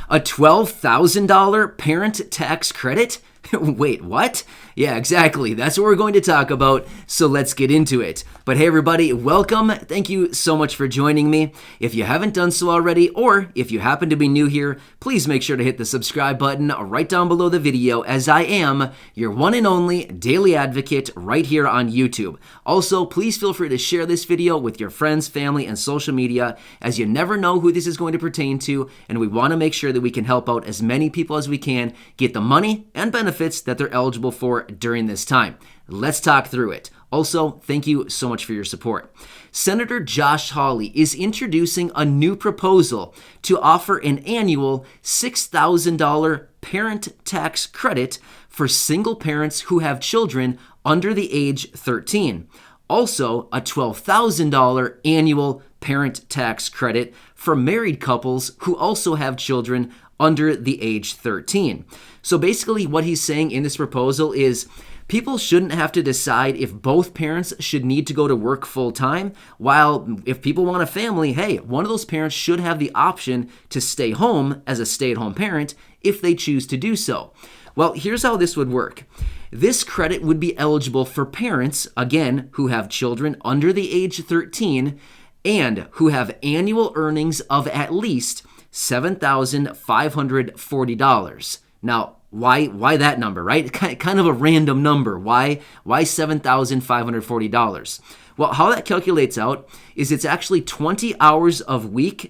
A $12,000 parent tax credit? Wait, what? Yeah, exactly. That's what we're going to talk about, so let's get into it. But hey everybody, welcome. Thank you so much for joining me. If you haven't done so already, or if you happen to be new here, please make sure to hit the subscribe button right down below the video, as I am your one and only daily advocate right here on YouTube. Also, please feel free to share this video with your friends, family, and social media, as you never know who this is going to pertain to, and we want to make sure that we can help out as many people as we can get the money and benefits that they're eligible for during this time. Let's talk through it. Also, thank you so much for your support. Senator Josh Hawley is introducing a new proposal to offer an annual $6,000 parent tax credit for single parents who have children under the age 13. Also, a $12,000 annual parent tax credit for married couples who also have children under the age 13. So basically what he's saying in this proposal is people shouldn't have to decide if both parents should need to go to work full time, while if people want a family, hey, one of those parents should have the option to stay home as a stay-at-home parent if they choose to do so. Well, here's how this would work. This credit would be eligible for parents, again, who have children under the age 13 and who have annual earnings of at least $7,540. Now, why that number, right? Kind of a random number. Why $7,540? Well, how that calculates out is it's actually 20 hours of work,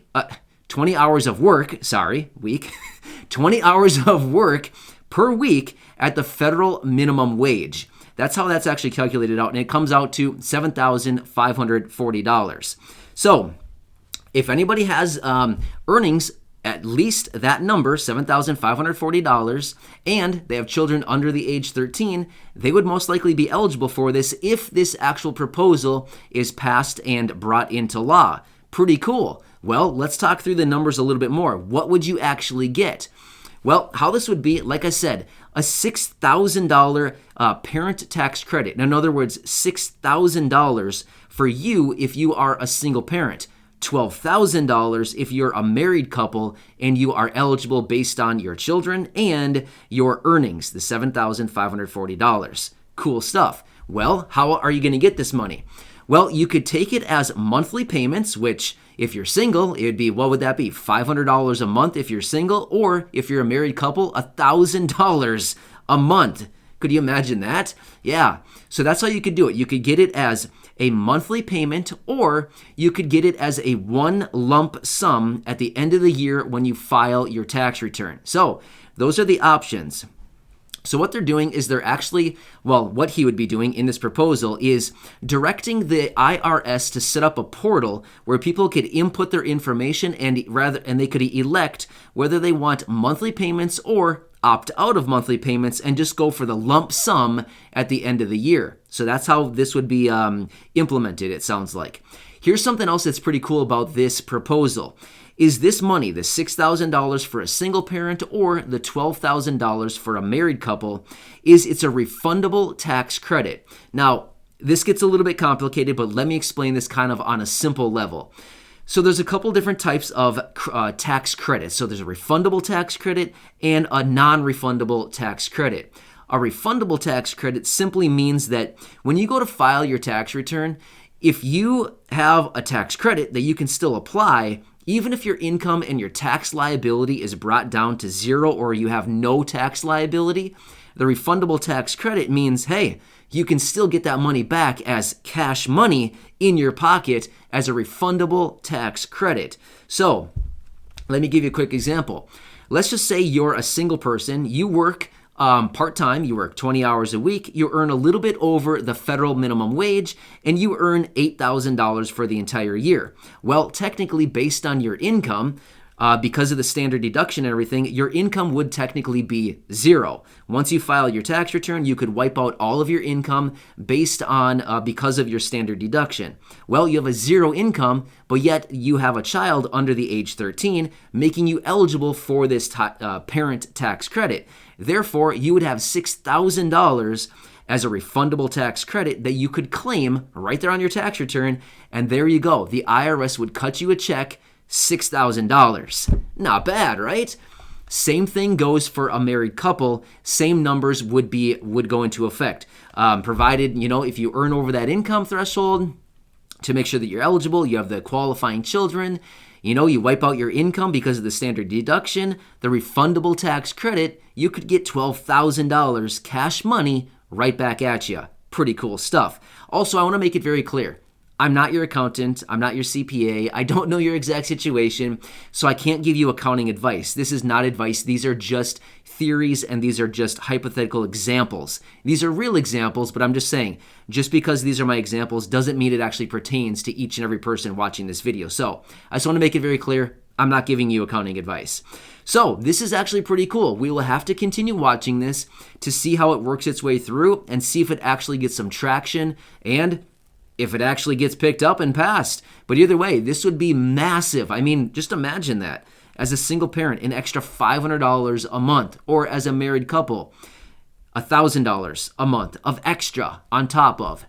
20 hours of work per week at the federal minimum wage. That's how that's actually calculated out, and it comes out to $7,540. So, if anybody has earnings at least that number, $7,540, and they have children under the age 13, they would most likely be eligible for this if this actual proposal is passed and brought into law. Pretty cool. Well, let's talk through the numbers a little bit more. What would you actually get? Well, how this would be, like I said, a $6,000 parent tax credit. In other words, $6,000 for you if you are a single parent. $12,000 if you're a married couple and you are eligible based on your children and your earnings, the $7,540. Cool stuff. Well, how are you going to get this money? Well, you could take it as monthly payments, which if you're single, it would be, what would that be? $500 a month if you're single, or if you're a married couple, $1,000 a month. Could you imagine that? Yeah. So that's how you could do it. You could get it as a monthly payment, or you could get it as a one lump sum at the end of the year when you file your tax return. So those are the options. So what they're doing is they're actually, well, what he would be doing in this proposal is directing the IRS to set up a portal where people could input their information and they could elect whether they want monthly payments or opt out of monthly payments and just go for the lump sum at the end of the year. So that's how this would be implemented, it sounds like. Here's something else that's pretty cool about this proposal. Is this money, the $6,000 for a single parent or the $12,000 for a married couple, it's a refundable tax credit. Now, this gets a little bit complicated, but let me explain this kind of on a simple level. So there's a couple different types of tax credits. So there's a refundable tax credit and a non-refundable tax credit. A refundable tax credit simply means that when you go to file your tax return, if you have a tax credit that you can still apply, even if your income and your tax liability is brought down to zero or you have no tax liability, the refundable tax credit means, hey, you can still get that money back as cash money in your pocket as a refundable tax credit. So, let me give you a quick example. Let's just say you're a single person, you work part-time, you work 20 hours a week, you earn a little bit over the federal minimum wage, and you earn $8,000 for the entire year. Well, technically, based on your income, because of the standard deduction and everything, your income would technically be zero. Once you file your tax return, you could wipe out all of your income based on, because of your standard deduction. Well, you have a zero income, but yet you have a child under the age 13, making you eligible for this parent tax credit. Therefore, you would have $6,000 as a refundable tax credit that you could claim right there on your tax return, and there you go. The IRS would cut you a check, $6,000. Not bad, right? Same thing goes for a married couple. Same numbers would go into effect, provided if you earn over that income threshold. To make sure that you're eligible, you have the qualifying children. You wipe out your income because of the standard deduction, the refundable tax credit. You could get $12,000 cash money right back at you. Pretty cool stuff. Also, I want to make it very clear. I'm not your accountant. I'm not your CPA. I don't know your exact situation, so I can't give you accounting advice. This is not advice. These are just theories, and these are just hypothetical examples. These are real examples, but I'm just saying, just because these are my examples doesn't mean it actually pertains to each and every person watching this video. So I just want to make it very clear, I'm not giving you accounting advice. So this is actually pretty cool. We will have to continue watching this to see how it works its way through and see if it actually gets some traction and if it actually gets picked up and passed. But either way, this would be massive. I mean, just imagine that. As a single parent, an extra $500 a month, or as a married couple, $1,000 a month of extra on top of.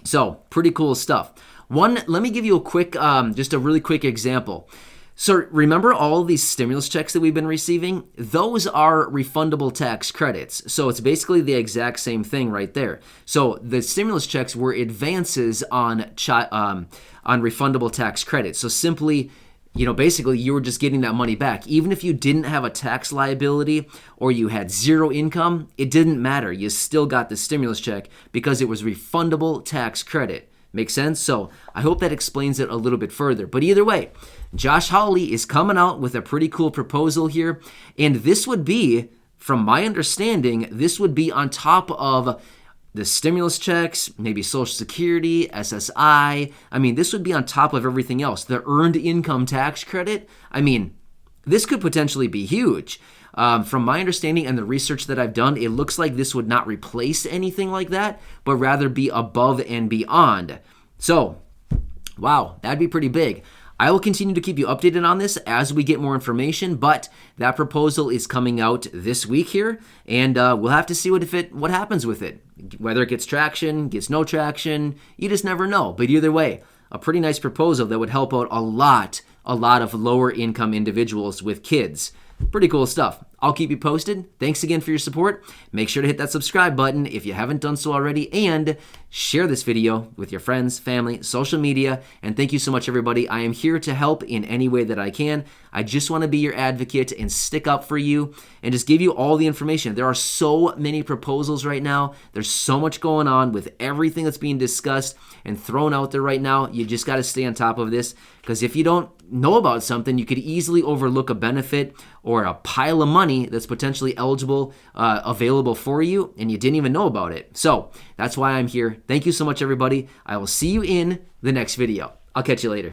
So, pretty cool stuff. Let me give you a quick, just a really quick example. So remember all of these stimulus checks that we've been receiving? Those are refundable tax credits. So it's basically the exact same thing right there. So the stimulus checks were advances on refundable tax credits. So simply, basically you were just getting that money back. Even if you didn't have a tax liability or you had zero income, it didn't matter. You still got the stimulus check because it was refundable tax credit. Make sense? So I hope that explains it a little bit further. But either way, Josh Hawley is coming out with a pretty cool proposal here. And this would be, from my understanding, this would be on top of the stimulus checks, maybe Social Security, SSI. I mean, this would be on top of everything else. The earned income tax credit. I mean, this could potentially be huge. From my understanding and the research that I've done, it looks like this would not replace anything like that, but rather be above and beyond. So, wow, that'd be pretty big. I will continue to keep you updated on this as we get more information, but that proposal is coming out this week here, and we'll have to see what happens with it. Whether it gets traction, gets no traction, you just never know. But either way, a pretty nice proposal that would help out a lot of lower income individuals with kids. Pretty cool stuff. I'll keep you posted. Thanks again for your support. Make sure to hit that subscribe button if you haven't done so already, and share this video with your friends, family, social media. And thank you so much, everybody. I am here to help in any way that I can. I just want to be your advocate and stick up for you and just give you all the information. There are so many proposals right now. There's so much going on with everything that's being discussed and thrown out there right now. You just got to stay on top of this, because if you don't know about something, you could easily overlook a benefit or a pile of money that's potentially available for you, and you didn't even know about it. So that's why I'm here. Thank you so much, everybody. I will see you in the next video. I'll catch you later.